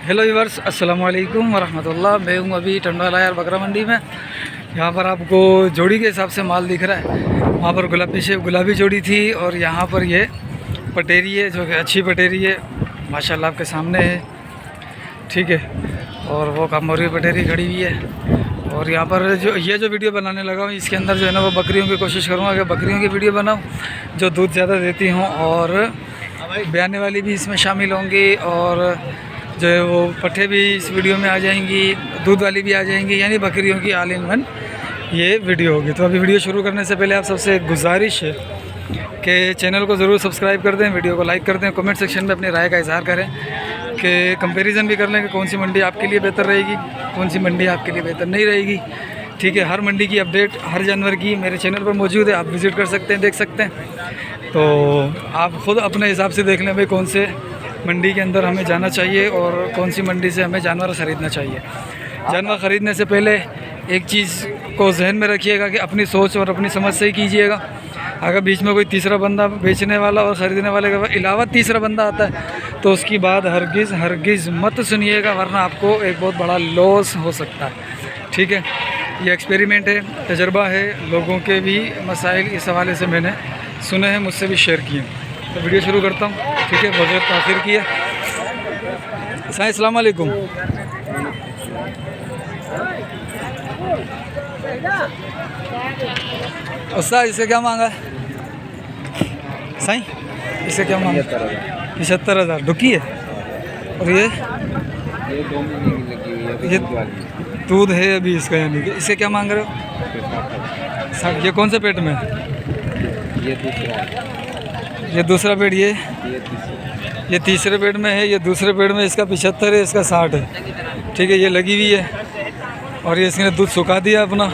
Hello viewers, अस्सलाम वालेकुम वरहमतुल्लाह। मैं हूँ अभी टंडवाला यार बकरा मंडी में। यहाँ पर आपको जोड़ी के हिसाब से माल दिख रहा है। वहाँ पर गुलाबी जोड़ी थी और यहाँ पर ये पटेरी है जो कि अच्छी पटेरी है माशाल्लाह आपके सामने है, ठीक है। और वो कामोरी पटेरी खड़ी हुई है। और यहाँ पर जो वीडियो बनाने लगा हूँ इसके अंदर जो है ना वो बकरियों की कोशिश करूँगा कि बकरियों की वीडियो बनाऊँ जो दूध ज़्यादा देती हूँ, और ब्याने वाली भी इसमें शामिल होंगी, और जो है वो पट्ठे भी इस वीडियो में आ जाएंगी, दूध वाली भी आ जाएंगी, यानी बकरियों की ऑल इन वन ये वीडियो होगी। तो अभी वीडियो शुरू करने से पहले आप सबसे गुजारिश है कि चैनल को ज़रूर सब्सक्राइब कर दें, वीडियो को लाइक कर दें, कमेंट सेक्शन में अपनी राय का इजहार करें कि कंपैरिजन भी कर लें कि कौन सी मंडी आपके लिए बेहतर रहेगी, कौन सी मंडी आपके लिए बेहतर नहीं रहेगी, ठीक है। हर मंडी की अपडेट हर जानवर की मेरे चैनल पर मौजूद है, आप विज़िट कर सकते हैं, देख सकते हैं। तो आप ख़ुद अपने हिसाब से देख लें भाई कौन से मंडी के अंदर हमें जाना चाहिए और कौन सी मंडी से हमें जानवर ख़रीदना चाहिए। जानवर ख़रीदने से पहले एक चीज़ को जहन में रखिएगा कि अपनी सोच और अपनी समझ से ही कीजिएगा। अगर बीच में कोई तीसरा बंदा बेचने वाला और ख़रीदने वाले के अलावा तीसरा बंदा आता है तो उसकी बात हरगिज़ मत सुनिएगा, वरना आपको एक बहुत बड़ा लॉस हो सकता है, ठीक है। ये एक्सपेरिमेंट है, तजर्बा है, लोगों के भी मसाइल इस हवाले से मैंने सुने हैं, मुझसे भी शेयर किए। तो वीडियो शुरू करता हूँ, ठीक है। बहुत ताख़िर किया। साईं अस्सलाम वालेकुम। उस्ताद इसे क्या मांगा है साईं? इसे क्या मांगा? 75,000 डुकी है। और ये 2 महीने की लगी हुई है, ये दूध वाली। दूध है अभी इसका, यानी कि इसे क्या मांग रहे हो? 60। ये कौन से पेट में? ये दूसरा है। ये दूसरा पेट, ये तीसरा। ये तीसरे पेट में है, ये दूसरे पेट में। इसका 75 है, इसका 60 है, ठीक है। ये लगी हुई है और ये इसने दूध सुखा दिया अपना।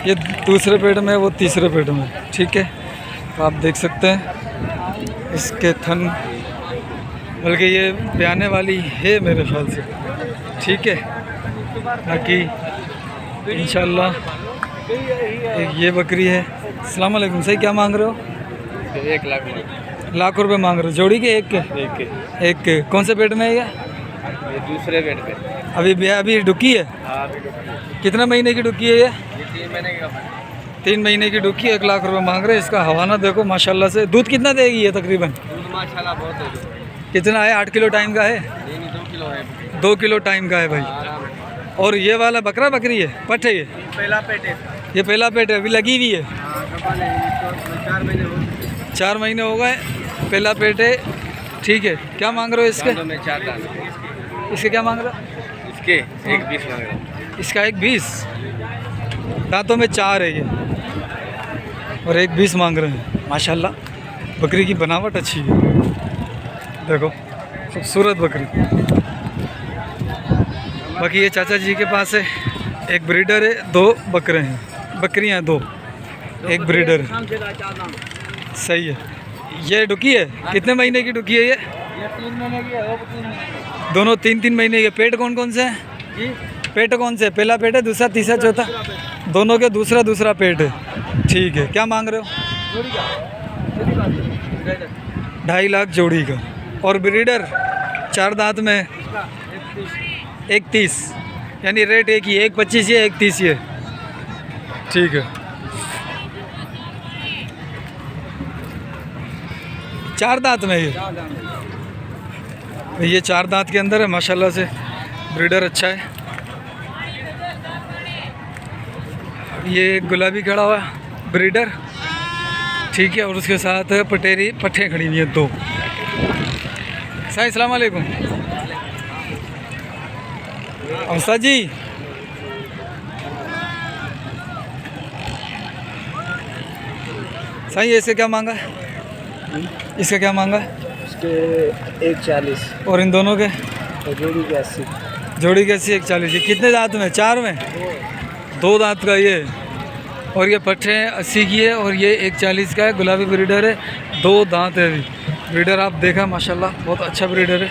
ये दूसरे पेट में, वो तीसरे पेट में, ठीक है। तो आप देख सकते हैं इसके थन, बल्कि ये ब्याने वाली है मेरे ख्याल से, ठीक है। बाकी इंशाल्लाह एक ये बकरी है। अस्सलाम वालेकुम। सही क्या मांग रहे हो? 1 लाख लाख रुपए मांग रहे हो जोड़ी के? एक के? एक के। कौन से पेट में है ये? ये दूसरे बेड पे। अभी डुकी है? हाँ, कितने महीने की डुकी है ये? 3 महीने का। 3 महीने की डुकी, 1 लाख रुपए मांग रहे हैं। इसका हवाना देखो माशाल्लाह से। दूध कितना देगी ये तकरीबन? दूध माशाल्लाह बहुत है। कितना है? 8 किलो टाइम का है? नहीं, 2 किलो है। 2 किलो टाइम का है भाई। और ये वाला बकरा बकरी है? पठ है ये? पहला पेट है। ये पहला पेट है, अभी लगी हुई है? 4 महीने हो गए। 4 महीने हो गए, पहला पेट है, ठीक है। क्या मांग रहे हो इसके? दांतों में 4 दाने। इसके क्या मांग रहे हो? इसके 1,20 मांग रहा हूँ। इसका 1,20, दांतों में 4 है ये, और 1,20 मांग रहे हैं। माशाल्लाह बकरी की बनावट अच्छी है, देखो खूबसूरत बकरी। बाकी ये चाचा जी के पास है, एक ब्रीडर है, 2 बकरे हैं, बकरियां 2, एक ब्रीडर है, सही है। ये डुकी है? कितने महीने की डुकी है ये? 3 महीने की है। दोनों 3-3 महीने के। पेट कौन कौन से हैं? पेट कौन से? पहला पेट है, दूसरा, तीसरा, चौथा? दोनों के दूसरा पेट है, ठीक है। क्या मांग रहे हो? 2.5 लाख जोड़ी का। और ब्रीडर 4 दांत में 1,30, यानी रेट एक ही, 1,25 ये 1,30 ये, ठीक है। 4 दांत में ये 4 दांत के अंदर है माशाल्लाह से। ब्रीडर अच्छा है। ये गुलाबी खड़ा हुआ है ब्रीडर, ठीक है। और उसके साथ पटेरी पट्ठे खड़ी हुई हैं 2। साईं अस्सलाम वालेकुम। उस्ताद जी साईं ऐसे क्या मांगा? इसका क्या मांगा? इसके 1,40 और इन दोनों के? जोड़ी के 80। जोड़ी के 80, 1,40। ये कितने दांत में? 4 में? 2 दांत का ये। और ये पट्ठे 80 की है और ये 1,40 का है। गुलाबी ब्रीडर है, 2 दांत है अभी। ब्रीडर आप देखा माशाल्लाह बहुत अच्छा ब्रीडर है,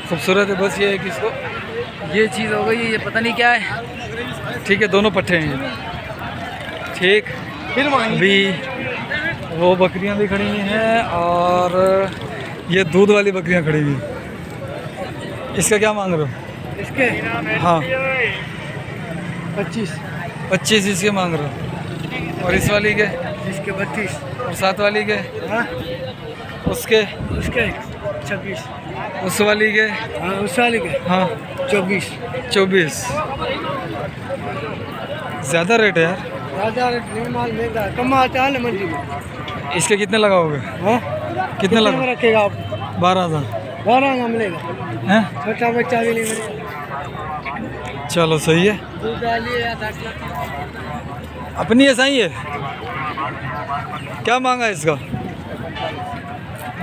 खूबसूरत है। बस ये है कि इसको ये चीज़ हो गई है, ये पता नहीं क्या है, ठीक है। दोनों पट्ठे हैं, ठीक। अभी वो बकरियां भी खड़ी हुई हैं और ये दूध वाली बकरियां खड़ी हुई हैं। इसका क्या मांग रहे हो? इसके हाँ 25, 25 इसके मांग रहे हो। और इस वाली के? इसके 32, और साथ वाली के? हाँ उसके? उसके 26, उस वाली के? हाँ उस वाले के हाँ 24। 24। ज़्यादा रेट है यार। ज़्यादा नहीं, माल महंगा कम आता है ना मंडी में। इसके कितने लगाओगे? हाँ कितने में लगा? रखेगा आप? 12,000 12 का मिलेगा, हैं? छोटा बच्चा भी नहीं मिलेगा। चलो सही है। दूध डालिए या दाखला। अपनी ऐसा ही है। क्या मांगा है इसका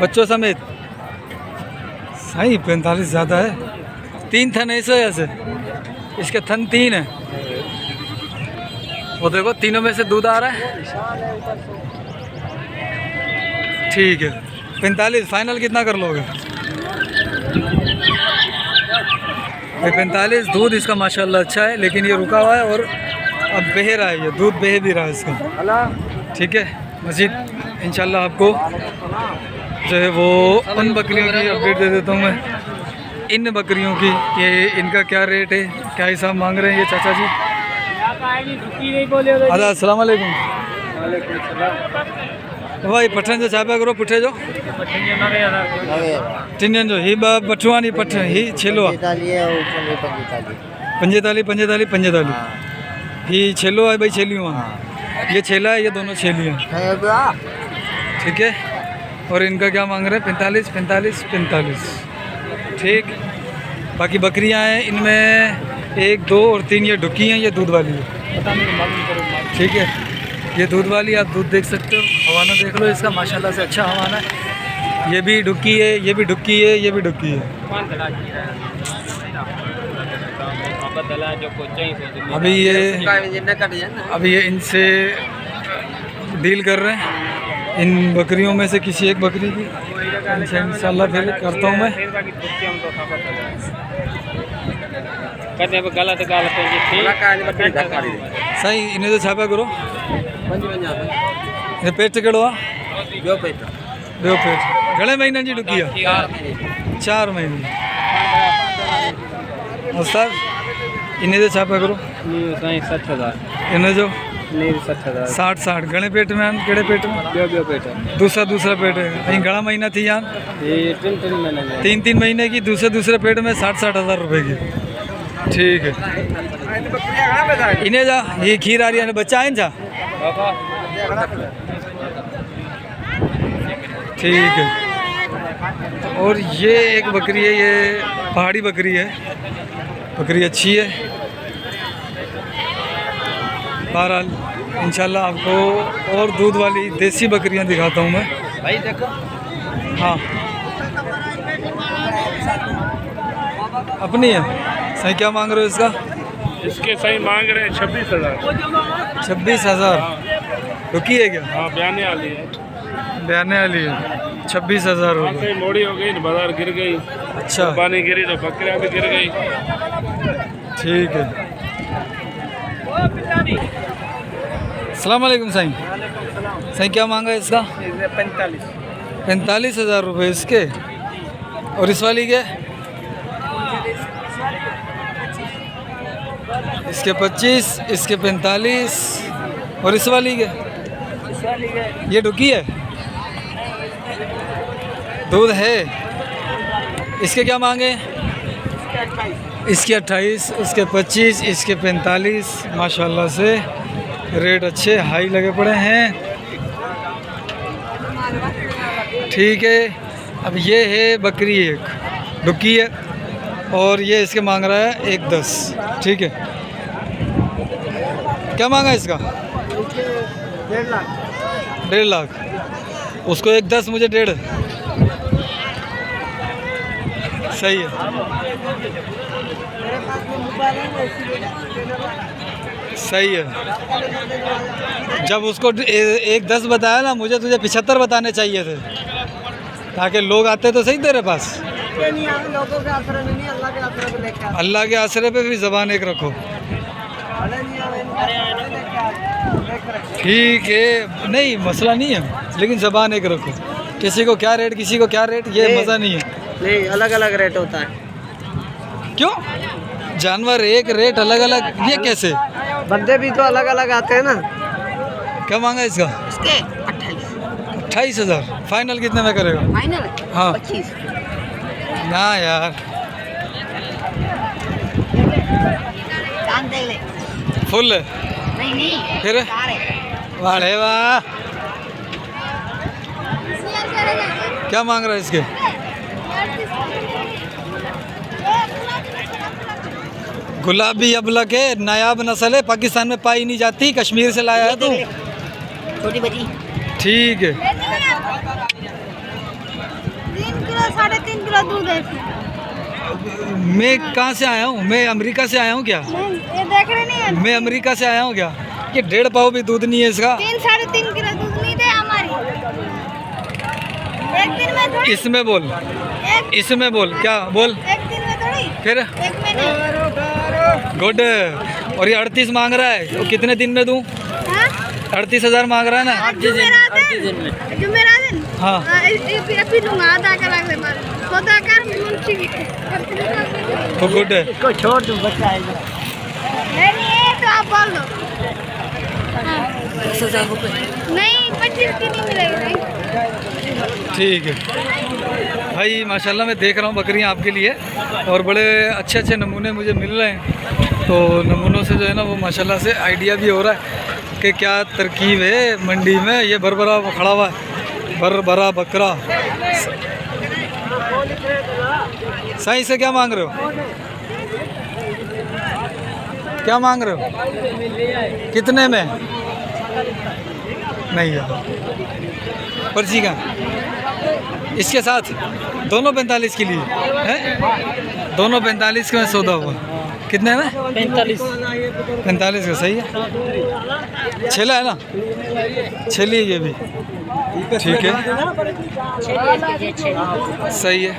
बच्चों समेत? सही 45 ज़्यादा है। 3 थन ऐसे ऐसे, इसके थन 3 है। वो देखो तीनों में से दूध आ रहा है। ठीक है 45 फाइनल कितना कर लोगे? 45 दूध इसका माशाल्लाह अच्छा है, लेकिन ये रुका हुआ है और अब बह रहा है, ये दूध बह भी रहा है इसका। ठीक है मजीद इंशाल्लाह आपको जो है वो उन बकरियों की अपडेट दे देता हूँ मैं, इन बकरियों की, ये इनका क्या रेट है, क्या हिसाब मांग रहे हैं ये चाचा जी। आदा अस्सलाम वालेकुम भाई। पठन जो छापा करो पुठे जो टिनियन जो ही बठुआनी पठ ही छेलो 45 45 ही छेलो है भाई, छेलियों ये छेला है, ये दोनों छेलियाँ। ठीक है और इनका क्या मांग रहे हैं? 45 45 45। ठीक बाकी बकरियां हैं, इनमें 1 2 और 3 ये ढुकी हैं, ये दूध वाली है। ठीक है ये दूध वाली, आप दूध देख सकते हो, हवाना देख लो इसका माशाल्लाह से अच्छा हवाना है। ये भी ढुकी है, ये भी ढुकी है, ये भी ढुकी है। अभी ये इनसे डील कर रहे हैं, इन बकरियों में से किसी एक बकरी की इनसे इंशाल्लाह फिर करता हूँ मैं। सही इन्हें तो छापा करो। ये पेट कड़ो दो पेट घणे महीने जी ढुकी है? 4 महीने। और सर इन्हें तो छापा करो। इन्हें जो 60 घणे पेट में आन? केड़े पेट में? दूसरा पेट है। कहीं घणा महीना थी यान? 3 महीने की दूसरे पेट में 60 हज़ार रुपए की। ठीक है इन्हें जा ये खीर आ रही है, बच्चा है जा? ठीक है और ये एक बकरी है, ये पहाड़ी बकरी है, बकरी अच्छी है। बहरहाल इंशाल्लाह आपको और दूध वाली देसी बकरियां दिखाता हूँ मैं भाई। देखो हाँ अपनी है। सही क्या मांग रहे हो इसका? इसके सही मांग रहे हैं 26,000। 26,000 रुकी है क्या? हाँ बयाने वाली है, 26,000 रुपये। मोड़ी हो गई, बाजार गिर गई। अच्छा पानी गिरी तो बकरियाँ भी गिर गई। ठीक है अस्सलाम वालेकुम साईं। साईं क्या मांगा है इसका? 45,000 रुपये इसके। और इस वाली के? इसके 25, इसके 45 और इस वाली के? ये ढुकी है, दूध है। इसके क्या मांगे? इसके 28, इसके 25, इसके 45। माशाल्लाह से रेट अच्छे हाई लगे पड़े हैं। ठीक है अब ये है बकरी एक ढुकी है और ये इसके मांग रहा है 1,10। ठीक है क्या मांगा इसका? 1.5 लाख। उसको 1,10 मुझे 1.5। सही है सही है। जब उसको 1,10 बताया ना, मुझे तुझे 75 बताने चाहिए थे ताकि लोग आते तो सही तेरे पास। अल्लाह के आसरे पे भी ज़बान एक रखो। ठीक है नहीं मसला नहीं है, लेकिन ज़बान एक रखो। किसी को क्या रेट, किसी को क्या रेट, ये मज़ा नहीं है। नहीं अलग अलग रेट होता है। क्यों? जानवर एक रेट अलग अलग, ये कैसे? बंदे भी तो अलग अलग आते हैं ना। क्या मांगा इसका? इसके 28 28,000। फाइनल कितने में करेगा? फाइनल हाँ 25 ना यार, चांद दे ले फुल है। नहीं नहीं फिर? सारे वाह वाह, क्या मांग रहा है इसके? गुलाबी अबलक है, नायाब नस्ल है, पाकिस्तान में पाई नहीं जाती, कश्मीर से लाया है तू? छोटी बची ठीक है। 3 किलो 3.5 किलो दूध है मैं कहाँ से आया हूँ? मैं अमेरिका से आया हूँ क्या? ये देख रहे नहीं है मैं अमेरिका से आया हूँ क्या? ये 1.5 पाव भी दूध नहीं है इसका। 3-3.5 किलो दूध नहीं दे हमारी एक दिन में थोड़ी इसमें बोल, इसमें बोल, क्या बोल? एक दिन में थोड़ी फिर एक महीने गुड। और ये 38 मांग रहा है, तो कितने दिन में दूँ? 38,000 मांग रहा है ना? जुमेरात दिन हाँ अभी दूंगा आधा कलाक के बाद खुदा कर मुंशी तो गुड है। इसको छोड़ दूँ, बच्चा है। नहीं ये तो आप बोल दो 10,000 रुपये नहीं 25 की नहीं मिलेगी नहीं। ठीक है भाई, माशाल्लाह मैं देख रहा हूँ बकरियाँ आपके लिए, और बड़े अच्छे अच्छे नमूने मुझे मिल रहे हैं। तो नमूनों से जो है ना वो माशाल्लाह से आइडिया भी हो रहा है कि क्या तरकीब है मंडी में। ये भरभरा खड़ा हुआ है, भरभरा बकरा। सही से क्या मांग रहे हो? क्या मांग रहे हो? कितने में? नहीं यार, पर्ची का इसके साथ दोनों 45 के लिए है, दोनों 45 का सौदा हुआ। कितने में? 45 का। सही है, छेला है ना? छेली ये भी ठीक है, सही है।